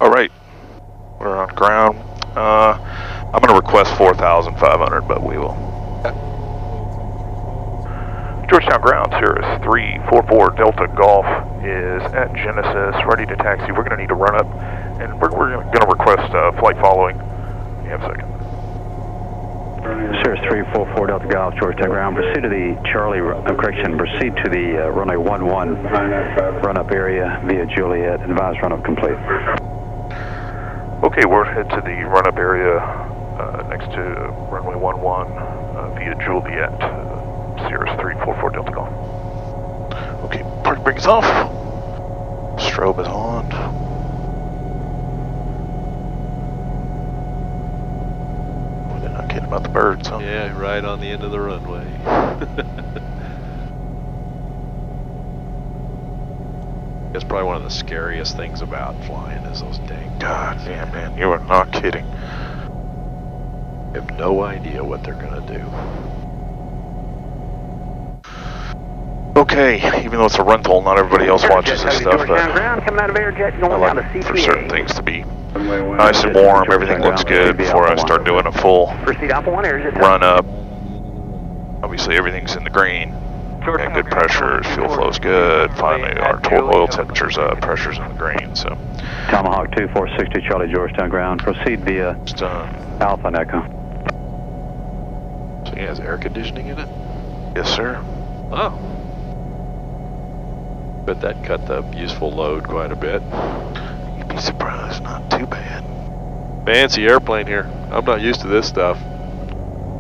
All right, we're on ground. I'm going to request 4,500, but we will. Georgetown ground, Cirrus 344 Delta Golf is at Genesis, ready to taxi. We're going to need to run up, and we're going to request flight following. You have a second. Cirrus 344 Delta Golf, Georgetown ground. Proceed to the proceed to the runway 11 run-up area via Juliet. Advise run-up complete. Okay, we're head to the run-up area next to runway 11 via Juliet, Cirrus 344 Delta Golf. Okay, park brake is off. Strobe is on. They're not kidding about the birds, huh? Yeah, right on the end of the runway. That's probably one of the scariest things about flying is those dang God damn, man, you are not kidding. You have no idea what they're gonna do. Okay, even though it's a rental, not everybody else watches this stuff, but coming out of Airjet, going I down to like CPA. for certain things to be nice and warm, everything looks good before I start doing a full Proceed Alpha 1 Airjet. run up. Obviously everything's in the green. Got good pressures, fuel flow's good. Finally our oil temperature's up, pressure's in the green, so. Tomahawk 2460 Charlie Georgetown ground. Proceed via It's done. Alpha and Echo. So he has air conditioning in it? Yes, sir. Oh. But that cut the useful load quite a bit. You'd be surprised, not too bad. Fancy airplane here. I'm not used to this stuff.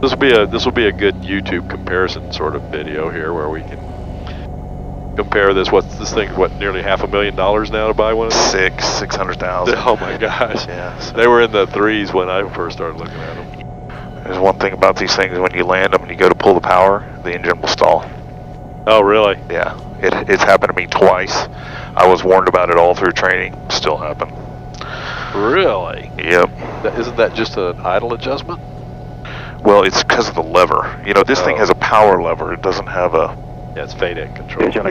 This will be a good YouTube comparison sort of video here where we can compare this. What's this thing? What, nearly $500,000 now to buy one of these? 600,000. Oh my gosh. Yeah. So They were in the threes when I first started looking at them. there's one thing about these things: when you land them and you go to pull the power, the engine will stall. Oh really? Yeah, it's happened to me twice. I was warned about it all through training. Still happened. Really? Yep. Isn't that just an idle adjustment? Well, it's because of the lever. You know, this thing has a power lever. It doesn't have a. Yeah, it's fade-in control. Yeah.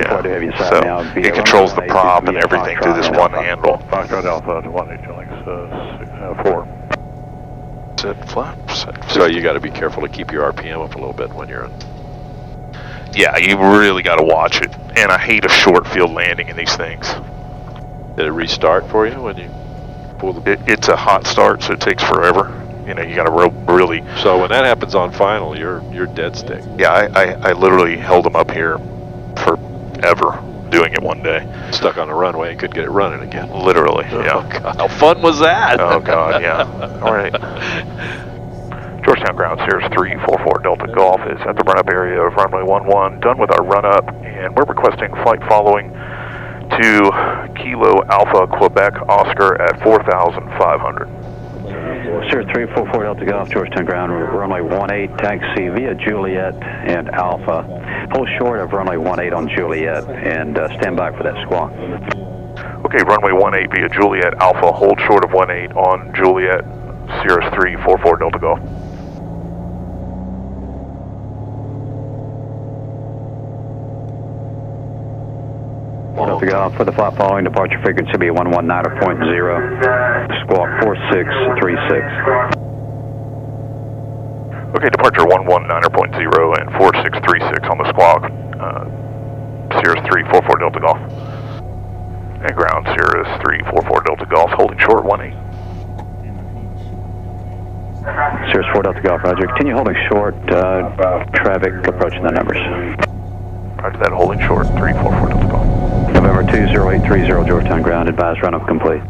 So it controls the prop and everything through this one handle. Foxtrot Alpha to 18 4. Set flap. So you got to be careful to keep your RPM up a little bit when you're in. Yeah, you really got to watch it. And I hate a short field landing in these things. Did it restart for you when you pull the? It's a hot start, so it takes forever. You know, you got to really. So when that happens on final, you're dead stick. Yeah, I literally held them up here forever doing it one day. Stuck on the runway and couldn't get it running again. Literally, yeah. Oh God, how fun was that? Oh God, yeah. All right. Georgetown ground, Cirrus 344 Delta Golf is at the run-up area of runway 11. Done with our run-up, and we're requesting flight following to Kilo Alpha Quebec Oscar at 4,500. Cirrus 344 Delta Golf, Georgetown ground, runway 18, taxi via Juliet and Alpha. Hold short of runway 18 on Juliet and stand by for that squawk. Okay, runway 18 via Juliet Alpha, hold short of 18 on Juliet, Cirrus 344 Delta Golf. Delta Golf for the flight following, departure frequency will be 119.0, squawk 4636. Okay, departure 119.0 and 4636 on the squawk, Cirrus 344 Delta Golf. And ground, Cirrus 344 Delta Golf, holding short 18. Cirrus 4 Delta Golf, roger. Continue holding short, traffic approaching the numbers. Roger that, holding short, 344 Delta Golf. November 20830, Georgetown ground, advise run-up complete.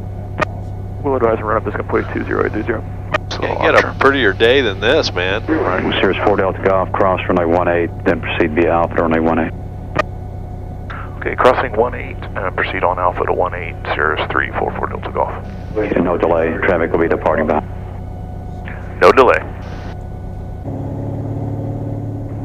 We'll advise a run-up is complete 2030. So Can't get a prettier day than this, man. Right. Cirrus 4 Delta Golf, cross runway 18, then proceed via Alpha to runway 18. Okay, crossing 18, proceed on Alpha to 18, Cirrus 344 Delta Golf. No delay, traffic will be departing by. No delay.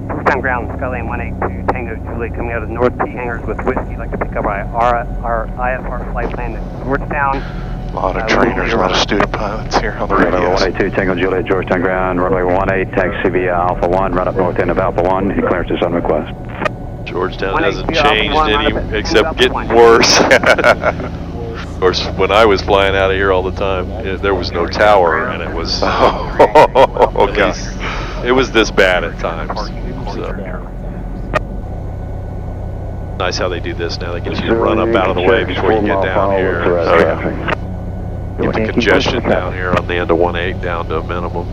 Georgetown ground, Skyline 182 Tango Juliet coming out of the North P hangars with whiskey. Like to pick up our IFR flight plan to Georgetown. A lot of trainers, a lot of student pilots here on the Runway radios. 182 Tango Juliet, Georgetown ground, runway 18, taxi via Alpha 1, run up north end of Alpha 1, and clearance is on request. Georgetown 182 hasn't changed Alpha 1, any run up at except Alpha getting 1. worse. Of course, when I was flying out of here all the time, there was no tower, and it was Oh, gosh. it was this bad at times. So. Nice how they do this now. They get you to run up out of the way before you get down here. Get the congestion down here on the end of 1.8 down to a minimum.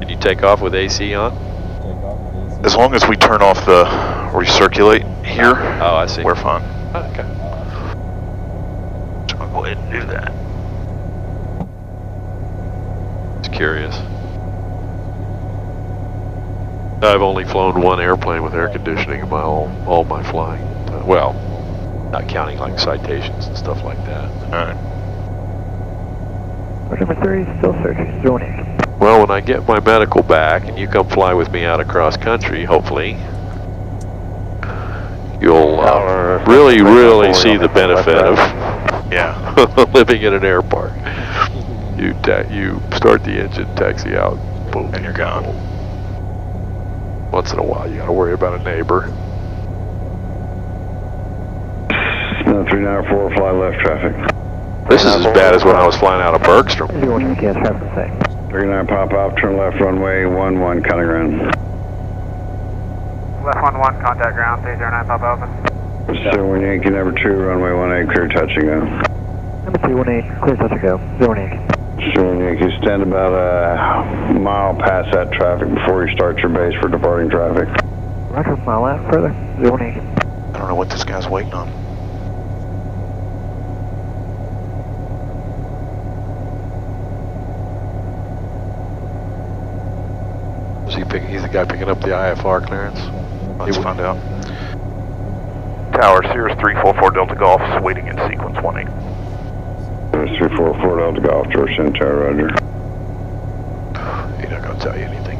Can you take off with AC on? As long as we turn off the recirculate here, Oh, I see. we're fine. Okay. So I'll go ahead and do that. Just curious. I've only flown one airplane with air conditioning in all my flying. Well, not counting like citations and stuff like that. Alright. Number 3, still searching. Zoning. Well, when I get my medical back and you come fly with me out across country, hopefully, you'll really see the benefit of living in an air park. You start the engine, taxi out, boom, And you're gone. Once in a while, you got to worry about a neighbor. 394, fly left traffic. This is as bad as when I was flying out of Bergstrom. 01, can't have the thing. 39, pop off, turn left, runway 11, counting ground. Left 11, contact ground, 309, pop open. 01 Yankee, number 2, runway 18, clear touch and go. Number 318, clear touch and go. 01. 01 Yankee, stand about a mile past that traffic before you start your base for departing traffic. Roger, mile out further. 01. I don't know what this guy's waiting on. He's the guy picking up the IFR clearance. Let's find out. Tower, Cirrus 344 Delta Golf is waiting in sequence 18. Cirrus 344 Delta Golf, Georgetown Tower, roger. He's not going to tell you anything.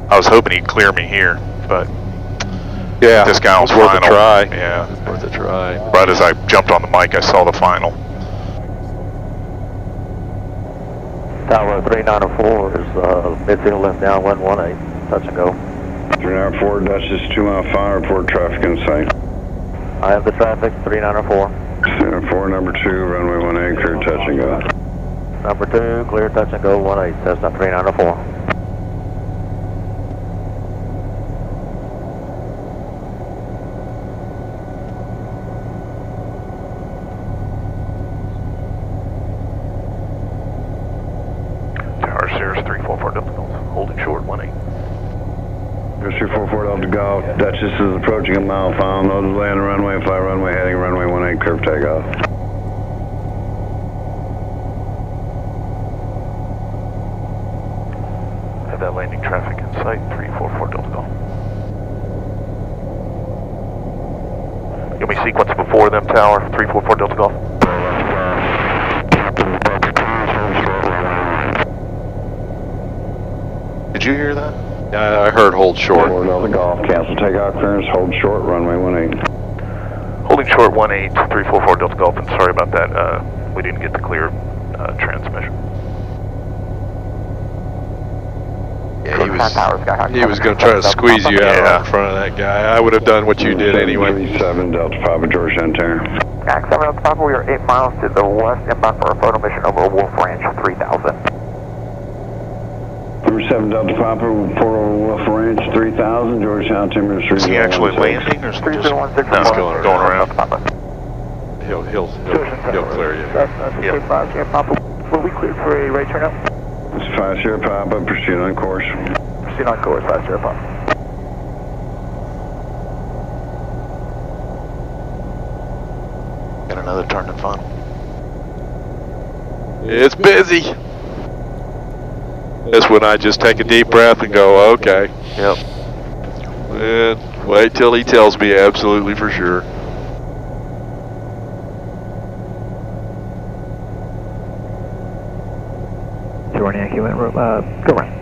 I was hoping he'd clear me here, but Yeah, this guy on it's worth final. a try. Yeah, Worth a try. right as I jumped on the mic, I saw the final. Tower 394 is midfield left down 118, touch and go. 394, Dutchess, 2 mile final, report traffic in sight. I have the traffic, 394. 394, number 2, runway 18, clear touch and go. Number 2, clear touch and go 18, Cessna 394. Tower, Cirrus 344 Delta Golf, holding short 18. Cirrus 344 Delta Golf, Dutchess is approaching a mile final, no delay on the runway, fly runway heading, runway 18, curve takeoff. Have that landing traffic in sight, 344 Delta Golf. Give me sequence before them, Tower, 344 Delta Golf. Did you hear that? I heard hold short. 4 Delta Golf, cancel takeoff clearance, hold short, runway 18. Holding short 18, 344 Delta Golf, and sorry about that, we didn't get the clear transmission. Yeah, he was going to try to squeeze you out in front of that guy. I would have done what you did anyway. 37 Delta Papa, Georgetown Tower. Max 7 Delta Papa, we are 8 miles to the west, inbound for a photo mission over Wolf Ranch 3000. Number 7 Delta Papa, report over Wolf Ranch 3000, Georgetown Timber Street. Is he actually landing, or is he just going around? He'll clear you. That's 5 Sierra Papa. Will we clear for a right turn up? This is 5 Sierra Papa, proceed on course. Proceed on course, 5 Sierra Papa. Got another turn and final. It's busy. That's when I just take a deep breath and go, okay. Yep. And wait till he tells me absolutely for sure. Jordan Yankee went, go right.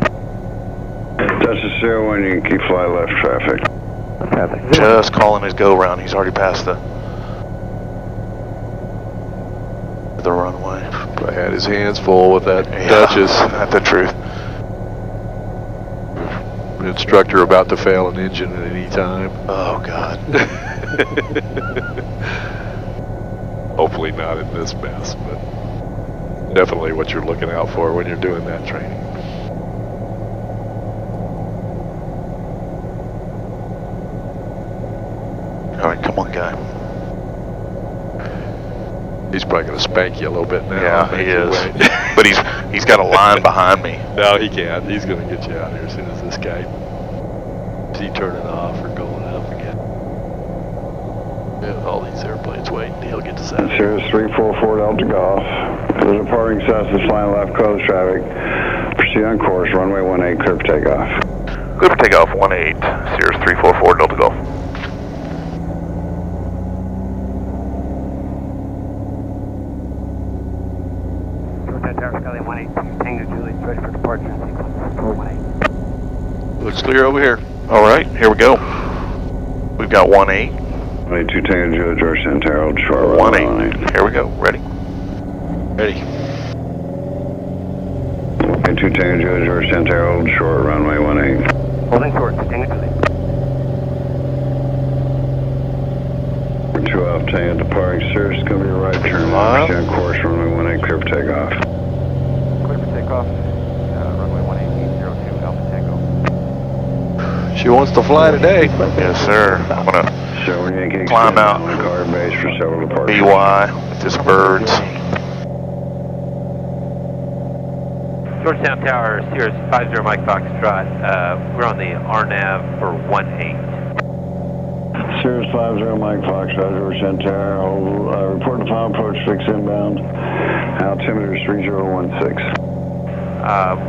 Dutchess 01 Yankee, fly left traffic. Traffic. Just calling his go round. He's already passed the runway. I had his hands full with that Duchess. That's the truth. Instructor about to fail an engine at any time. Oh God. Hopefully not in this mess, but definitely what you're looking out for when you're doing that training. All right, come on, guy. He's probably going to spank you a little bit now. Yeah, he is. But he's got a line behind me. No, he can't. He's going to get you out here as soon as this guy is turning off or going up again. Yeah, all these airplanes waiting. He'll get to Saturday. Cirrus 344 Delta Golf. The departing Cessna flying left close traffic. Proceed on course, runway 18, clear for takeoff. Clear for takeoff, 18, Cirrus 344 Delta Golf. Tower, Scully 182, Tango Juliet, ready for departure, sequence 418. Looks clear over here. All right, here we go. We've got 18. 22 Tango Juliet, Georgetown Tower, short 18. Here we go. Ready? Ready. 22 Tango Juliet, Georgetown Tower, short runway 18. Holding short, Tango Juliet. 2 off Tango departing Cirrus, going to be a right turn. Proceed on course, runway 18, clear for takeoff. Clear for takeoff. Runway 1802, Alpha Tango. She wants to fly today. Yes, sir. I'm going to climb out Car base for several departures. BY with this birds. Georgetown Tower, Cirrus 50 Mike Foxtrot. We're on the RNAV for 18. Cirrus 50 Mike Foxtrot, Georgetown Tower. Report to final approach, fix inbound. Altimeter is 3016.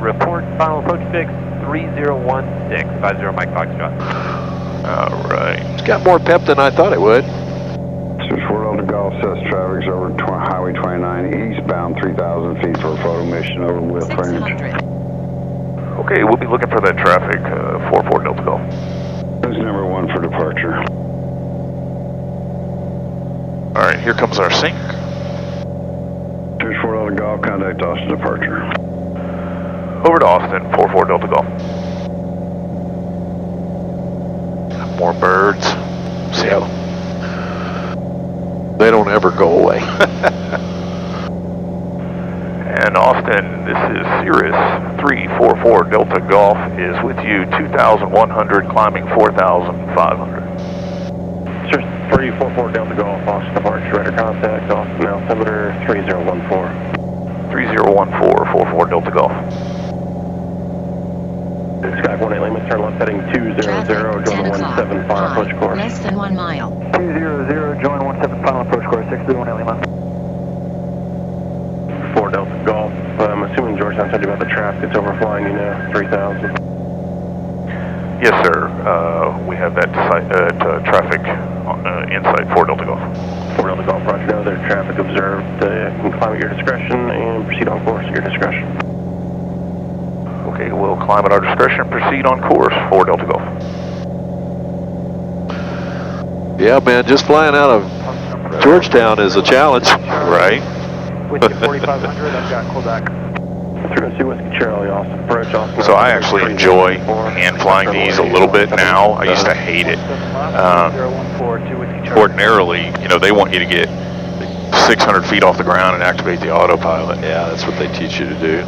Report final approach fix 3016, 50 Mike Foxtrot. All right. It's got more pep than I thought it would. Cirrus 4 Delta Golf says traffic's over Highway 29 eastbound 3,000 feet for a photo mission over with range. Okay, we'll be looking for that traffic, 44 Delta Golf. This is number 1 for departure. All right, here comes our sync. Cirrus 4 Delta Golf, contact Austin departure. Over to Austin, 44 Delta Golf. More birds. See how They don't ever go away. And Austin, this is Cirrus 344 Delta Golf is with you, 2,100, climbing 4,500. Cirrus 344 Delta Golf, Austin departure, radar contact, Austin altimeter 3014. 3014, 44 Delta Golf. Sky 18 Lima, turn left heading 200, join 17 final approach course. Less than 1 mile. 200, join 17 final approach course, 631 Lima. 4 Delta Golf, I'm assuming Georgetown told you about the traffic that's overflying, 3,000. Yes, sir. We have that traffic on inside 4 Delta Golf. 4 Delta Golf, roger, no, there's traffic observed. You can climb at your discretion and proceed on course at your discretion. Okay, we'll climb at our discretion and proceed on course, 4 Delta Golf. Yeah, man, just flying out of Georgetown is a challenge. Right. Whiskey 4,500, I've got Quebec. 302 Whiskey Charlie, Austin approach, Austin. So I actually enjoy hand flying these a little bit now. I used to hate it. Ordinarily, they want you to get 600 feet off the ground and activate the autopilot. Yeah, that's what they teach you to do.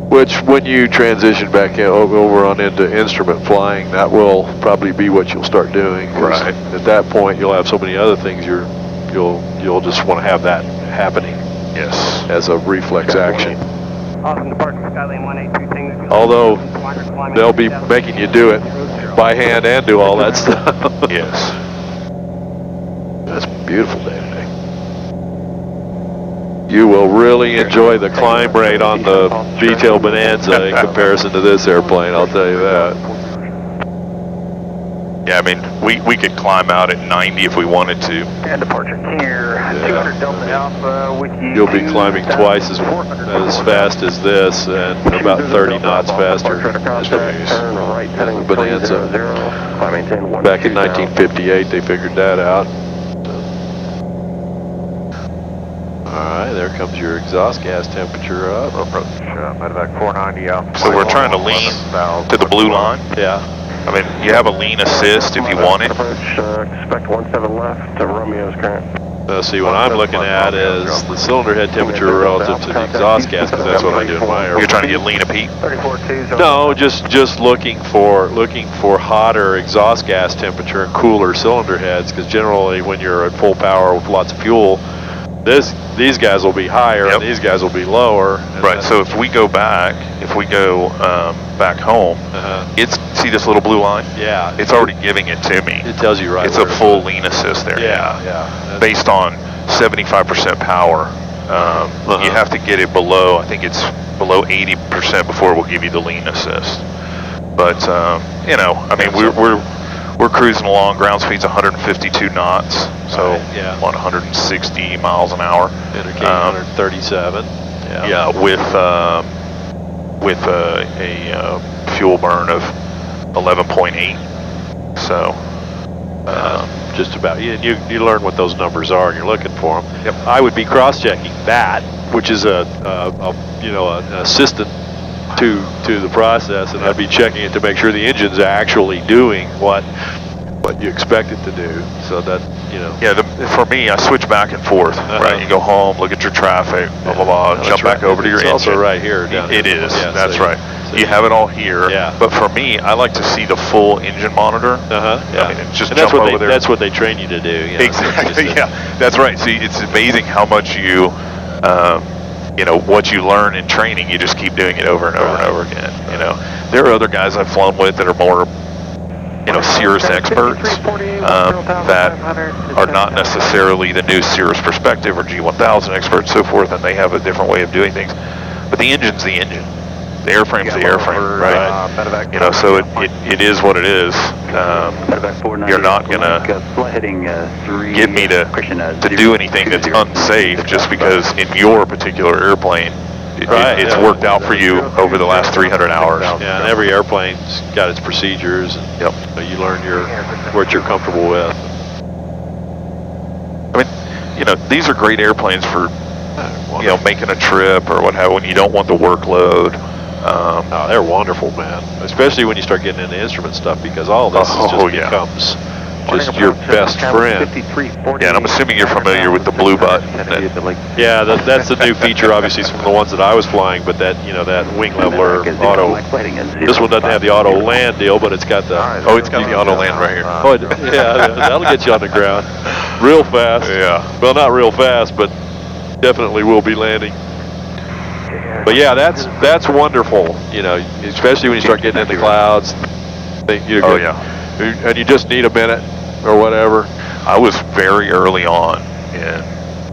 Which, when you transition back over on into instrument flying, that will probably be what you'll start doing. Right. At that point, you'll have so many other things you'll just want to have that happening. Yes. As a reflex action. Austin departure, Skylane 182, Tango Juliet. Although they'll be making you do it by hand and do all that stuff. Yes. That's a beautiful day today. You will really enjoy the climb rate on the V-tail Bonanza in comparison to this airplane, I'll tell you that. Yeah, I mean, we could climb out at 90 if we wanted to. And departure here, 200 Delta Alpha with you. You'll be climbing twice as fast as this and about 30 knots faster. Right heading Bonanza. Back in 1958, they figured that out. Alright, there comes your exhaust gas temperature up. Approach, medevac 490 out. So we're trying to lean to the blue line? Yeah. I mean, you have a lean assist if you want it. Approach, expect 17 left to Romeo's current. See, what I'm looking at is the cylinder head temperature relative to the exhaust gas, because that's what I do in my airplane. You're trying to get lean a peak? No, just looking for hotter exhaust gas temperature and cooler cylinder heads, because generally when you're at full power with lots of fuel, these guys will be higher and these guys will be lower. Right. So if we go back back home, see this little blue line? Yeah. It's already giving it to me. It tells you right. It's a full lean assist there. Yeah. Based on 75% power. You have to get it below, I think it's below 80% before it will give you the lean assist. But, you know, I mean, we're cruising along, ground speed's 152 knots, so 160 miles an hour. Indicating 137. Yeah, with a fuel burn of 11.8. So, just about. You learn what those numbers are, and you're looking for them. Yep. I would be cross-checking that, which is an assistant to the process, and I'd be checking it to make sure the engine's actually doing what you expect it to do. So that, you know. Yeah, for me, I switch back and forth. Right, you go home, look at your traffic, blah blah blah, jump back over to your engine. It's also right here. It is. Yeah, that's so right. You have it all here. Yeah. But for me, I like to see the full engine monitor. Yeah. I mean, just and jump over there. That's what they train you to do. You know? Exactly. Yeah, that's right. See, it's amazing how much you know, what you learn in training, you just keep doing it over and over and over again. You know, there are other guys I've flown with that are more, you know, Cirrus experts that are not necessarily the new Cirrus Perspective or G1000 experts, so forth, and they have a different way of doing things. But the engine's the engine. The airframe's the airframe, right? You know, so it is what it is. You're not gonna get me to do anything that's unsafe just because in your particular airplane it's worked out for you over the last 300 hours. Yeah, and every airplane's got its procedures, and you learn what you're comfortable with. I mean, you know, these are great airplanes for you know, making a trip or what have, when you don't want the workload. They're wonderful, man. Especially when you start getting into instrument stuff, because all this becomes just your best friend. Yeah, and I'm assuming you're familiar with the blue button. Yeah, that's the new feature, obviously, from the ones that I was flying. But that wing leveler auto. This one doesn't have the auto land deal, but it's got the. It's got the auto land right here. That'll get you on the ground real fast. Yeah. Well, not real fast, but definitely will be landing. But yeah, that's wonderful, you know, especially when you start getting into clouds. And you just need a minute or whatever. I was very early on in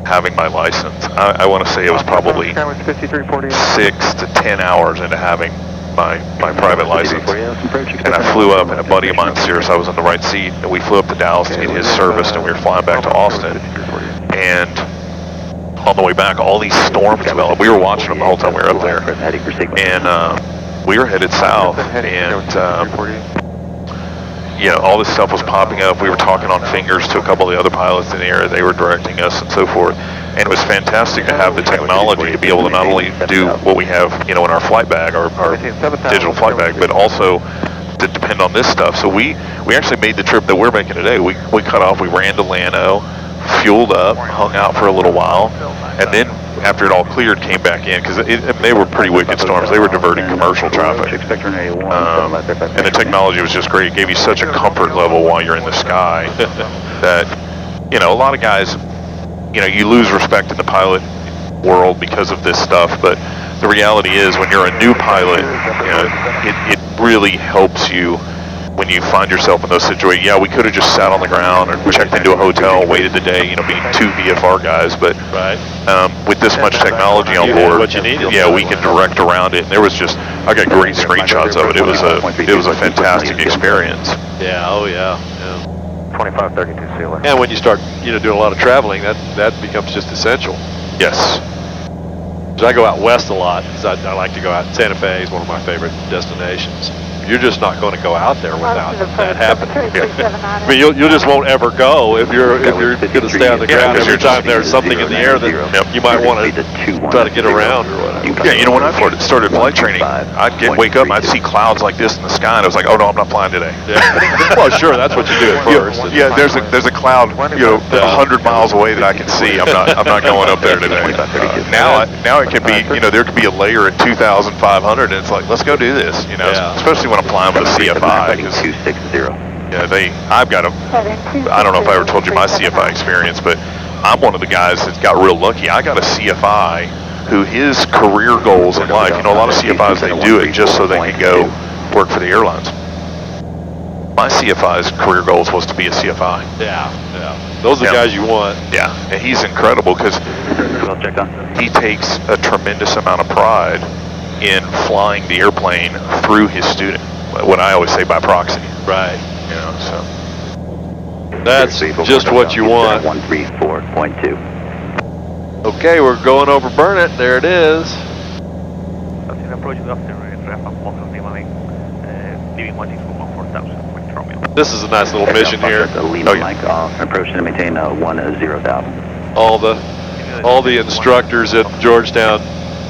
having my license. I want to say it was probably 6 to 10 hours into having my private license. And I flew up, and a buddy of mine, Cirrus, I was in the right seat, and we flew up to Dallas to get his serviced, and we were flying back to Austin. And on the way back, all these storms developed. We were watching them the whole time we were up there. And we were headed south, and you know, all this stuff was popping up. We were talking on fingers to a couple of the other pilots in the area. They were directing us and so forth. And it was fantastic to have the technology to be able to not only do what we have, you know, in our flight bag, our digital flight bag, but also to depend on this stuff. So we actually made the trip that we're making today. We cut off, we ran to Llano, fueled up, hung out for a little while, and then after it all cleared, came back in, because they were pretty wicked storms. They were diverting commercial traffic. And the technology was just great. It gave you such a comfort level while you're in the sky that, you know, a lot of guys, you know, you lose respect in the pilot world because of this stuff, but the reality is when you're a new pilot, you know, it really helps you when you find yourself in those situations. Yeah, we could have just sat on the ground or checked into a hotel, waited the day, you know, being two VFR guys, but with this much technology on board, we can direct around it. And there was just, I got great screenshots of it. It was a fantastic experience. Yeah, 2532 sealer. And when you start, you know, doing a lot of traveling, that becomes just essential. Yes. So I go out west a lot, because I like to go out. Santa Fe is one of my favorite destinations. you're just not going to go out there without that happening. Yeah. I mean, you just won't ever go if you're going to stay on the ground every time there's something in the air that you might want to try to get around or whatever. Yeah, you know, when I started flight training, I'd wake up and I'd see clouds like this in the sky, and I was like, oh no, I'm not flying today. Yeah. Well, sure, that's what you do at first. Yeah, there's a cloud, 100 miles away that I can see. I'm not going up there today. Now it can be, there could be a layer at 2,500, and it's like, let's go do this, especially when I'm flying with a CFI. 260. I've got I don't know if I ever told you my CFI experience, but I'm one of the guys that got real lucky. I got a CFI who his career goals in life, a lot of CFIs, they do it just so they can go work for the airlines. My CFI's career goals was to be a CFI. Yeah. Those are the guys you want. Yeah, and he's incredible because he takes a tremendous amount of pride in flying the airplane through his student. What I always say, by proxy. Right. So. That's just what you want. 134.2. Okay, we're going over Burnett. There it is. This is a nice little mission here. Approaching to maintain 10,000. All the instructors at Georgetown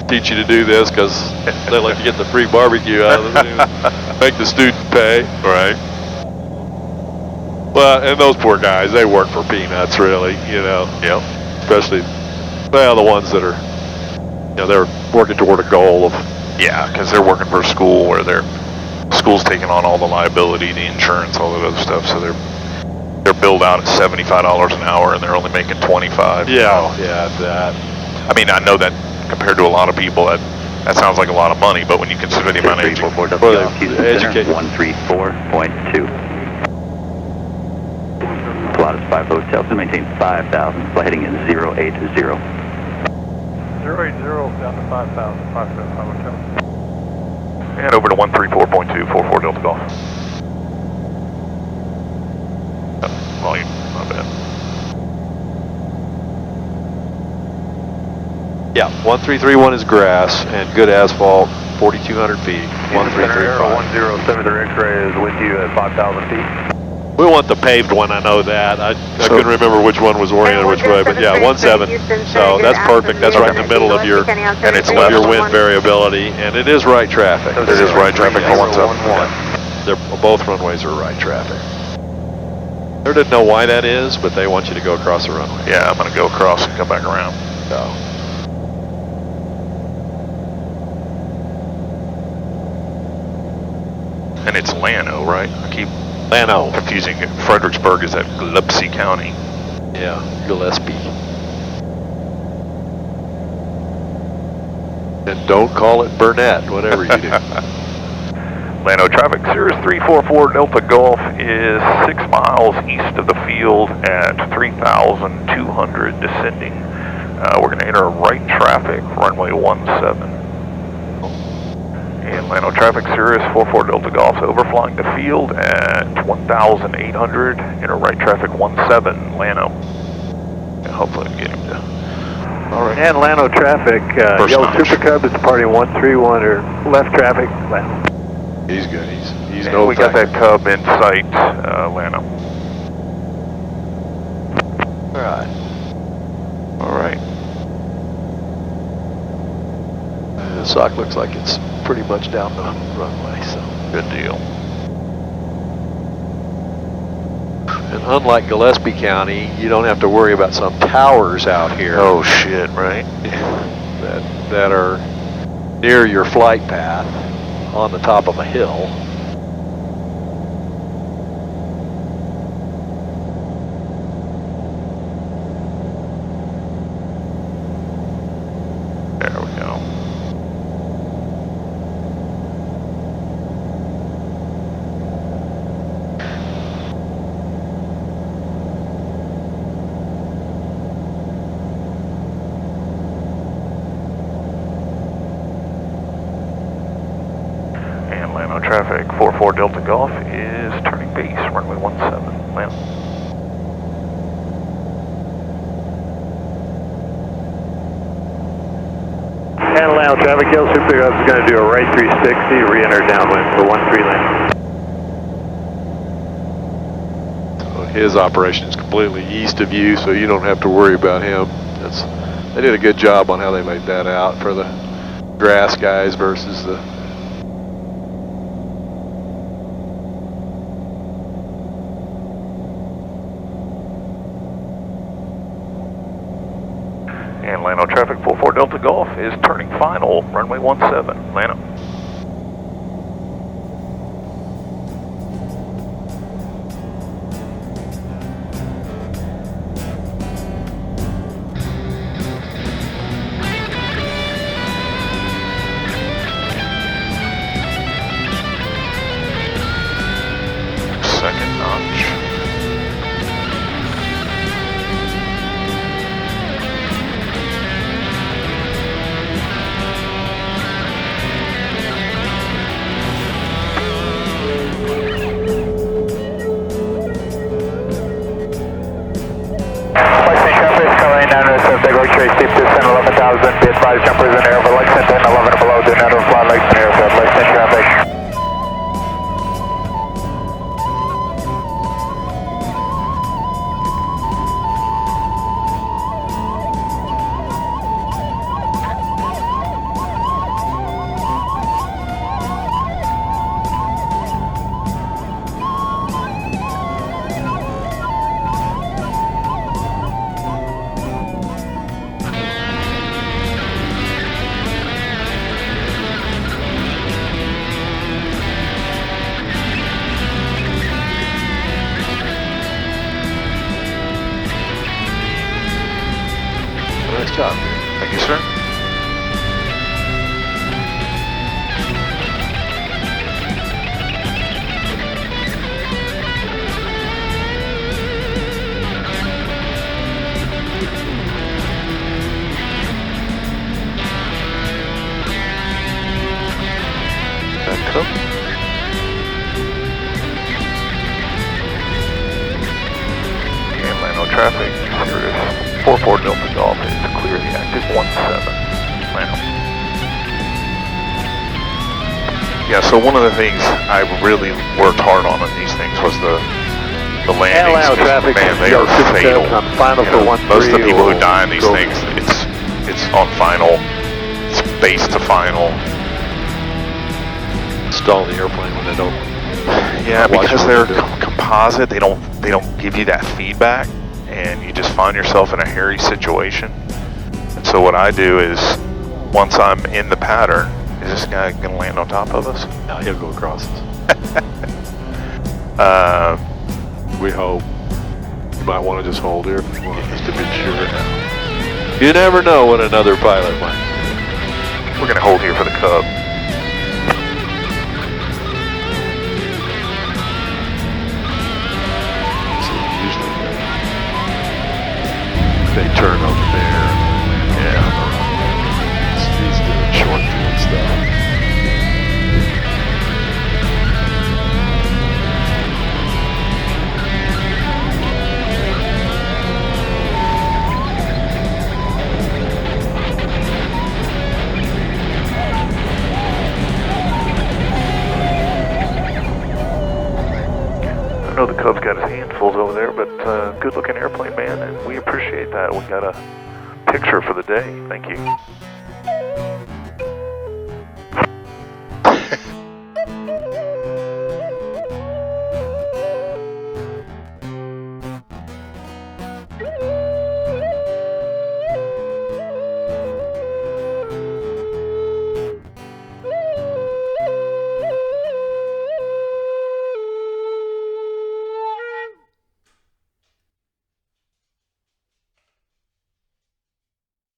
teach you to do this because they like to get the free barbecue out of it, make the student pay. Right. Well, and those poor guys, they work for peanuts, really, Yeah. Especially, the ones that are, they're working toward a goal of. Yeah, because they're working for a school where their school's taking on all the liability, the insurance, all that other stuff. So they're billed out at $75 an hour, and they're only making $25. Yeah, that. I mean, I know that compared to a lot of people, that sounds like a lot of money, but when you consider the amount of education. 134.2. Pilatus 5 Hotel to maintain 5,000, flight heading in 080. 080 down to 5,000, 575 Hotel. And over to 134.2, 44 Delta Golf. Volume, not bad. Yeah, 1331 is grass and good asphalt, 4,200 feet. 1335. 107 X-ray is with you at 5,000 feet. We want the paved one, I know that. I couldn't remember which one was oriented which way, but yeah, 17. So that's perfect. That's right in the middle of your wind variability, and it is right traffic. It is right traffic for 17. Both runways are right traffic. They didn't know why that is, but they want you to go across the runway. Yeah, I'm going to go across and come back around. So. And it's Llano, right? I keep Llano. Confusing it. Fredericksburg is at Gillespie County. Yeah, Gillespie. And don't call it Burnett, whatever you do. Llano traffic, Cirrus 344 Delta Golf is 6 miles east of the field at 3,200 descending. We're going to enter right traffic, runway 17. And Llano traffic, Cirrus 44 Delta Golf, overflying the field at 1,800, enter right traffic 17, Llano. And hopefully get him to... All right. And Llano traffic, Yellow Super Cub is departing 131, or left traffic, Llano. He's good. He's no. We got that Cub in sight, Llano. All right. The sock looks like it's pretty much down the runway, so good deal. And unlike Gillespie County, you don't have to worry about some towers out here. Oh shit, right? that are near your flight path on the top of a hill. There we go. Llano traffic, 44 Delta Golf is turning base, runway 17, Llano. And Llano traffic. traffic, Yellow Super Pickup is going to do a right 360, re-enter downwind for 13 landing. His operation is completely east of you, so you don't have to worry about him. They did a good job on how they made that out for the grass guys versus the... And Llano traffic 44 Delta Golf is turning final, runway 17, Llano. Second notch. Be advised, jumpers in air over Lexington, 11 and below, do not fly Lexington airfield, Lexington traffic. Nice job. Thank you, sir. Back up. And Llano traffic, Cirrus 44 Delta Golf is to clear the active 17, Llano. Yeah, so one of the things I really worked hard on these things was the landings. Llano traffic, Man, they are fatal. On final You for know, 13. most of the people who die in these things, it's on final, it's base to final. Stall the airplane when they don't. Yeah, watch because what they're doing. composite, they don't give you that feedback, and you just find yourself in a hairy situation. And so what I do is, once I'm in the pattern, is this guy gonna land on top of us? No, he'll go across us. We hope. You might want to just hold here if you want just to be sure. You never know what another pilot might. We're gonna hold here for the Cub. They turn over there. Yeah. He's doing short field stuff. I know the Cub's got his handfuls over there, but good looking airplane, man, and we appreciate that. We got a picture for the day. Thank you.